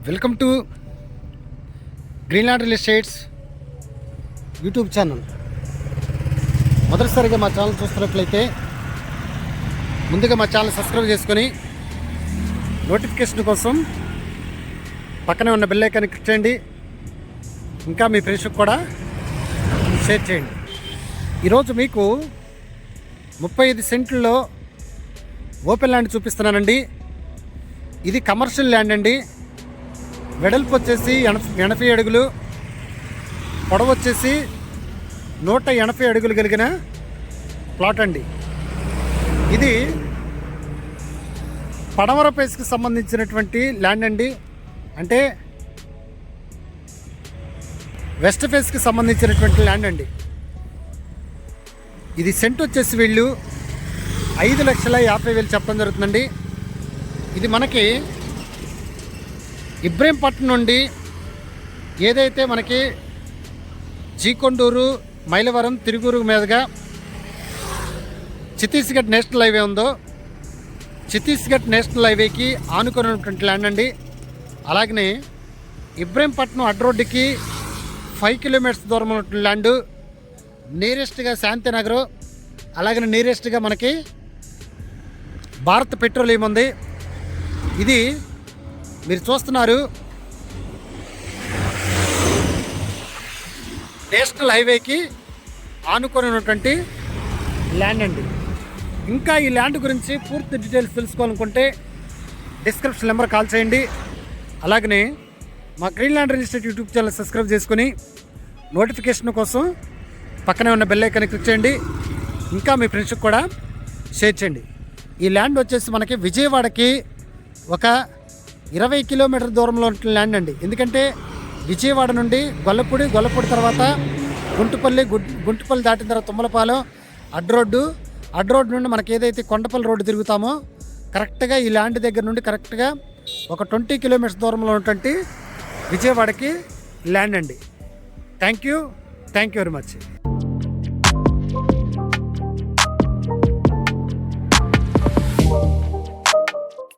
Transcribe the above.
Welcome to Greenland real estates YouTube channel. మొదటిసారిగా మా channel చూస్తున్నట్లయితే ముందుగా మా ఛానల్ సబ్స్క్రైబ్ చేసుకొని నోటిఫికేషన్ కోసం పక్కనే ఉన్న బెల్ ఐకాన్ క్లిక్ చేయండి. ఇంకా మీ ఫ్రెండ్స్కి కూడా షేర్ చేయండి. ఈరోజు మీకు 35 సెంట్లలో ఓపెన్ ల్యాండ్ చూపిస్తున్నానండి. ఇది కమర్షియల్ ల్యాండ్ అండి. వెడల్పు వచ్చేసి 80 అడుగులు, పొడవు వచ్చేసి 180 అడుగులు కలిగిన ప్లాట్ అండి. ఇది పడమర ఫేస్కి సంబంధించినటువంటి ల్యాండ్ అండి. అంటే వెస్ట్ ఫేస్కి సంబంధించినటువంటి ల్యాండ్ అండి. ఇది సెంట్ వచ్చేసి వీళ్ళు 5,50,000 చెప్పడం జరుగుతుందండి. ఇది మనకి ఇబ్రహీంపట్నం నుండి ఏదైతే మనకి జీకొండూరు, మైలవరం, తిరుగూరు మీదుగా ఛత్తీస్గఢ్ నేషనల్ హైవే ఉందో, ఛత్తీస్గఢ్ నేషనల్ హైవేకి ఆనుకున్నటువంటి ల్యాండ్ అండి. అలాగనే ఇబ్రహీంపట్నం అడ్ రోడ్డుకి 5 కిలోమీటర్స్ దూరం ఉన్నటువంటి ల్యాండు. నియరెస్ట్గా శాంతినగర్, అలాగనే నియరెస్ట్గా మనకి భారత్ పెట్రోలియం ఉంది. ఇది మీరు చూస్తున్నారు నేషనల్ హైవేకి ఆనుకొని ఉన్నటువంటి ల్యాండ్ అండి. ఇంకా ఈ ల్యాండ్ గురించి పూర్తి డీటెయిల్స్ తెలుసుకోవాలనుకుంటే డిస్క్రిప్షన్ నెంబర్ కాల్ చేయండి. అలాగనే మా Greenland real estate YouTube channel subscribe చేసుకుని నోటిఫికేషన్ కోసం పక్కనే ఉన్న బెల్ ఐకాన్ క్లిక్ చేయండి. ఇంకా మీ ఫ్రెండ్స్కి కూడా షేర్ చేయండి. ఈ ల్యాండ్ వచ్చేసి మనకి విజయవాడకి ఒక 20 కిలోమీటర్ దూరంలో ఉన్న ల్యాండ్ అండి. ఎందుకంటే విజయవాడ నుండి గొల్లపూడి తర్వాత గుంటుపల్లి దాటిన తర్వాత తుమ్మలపాలెం అడ్ రోడ్డు నుండి మనకి ఏదైతే కొండపల్లి రోడ్డు తిరుగుతామో కరెక్ట్గా ఈ ల్యాండ్ దగ్గర నుండి కరెక్ట్గా ఒక 20 కిలోమీటర్స్ దూరంలో ఉన్నటువంటి విజయవాడకి ల్యాండ్ అండి. Thank you very much.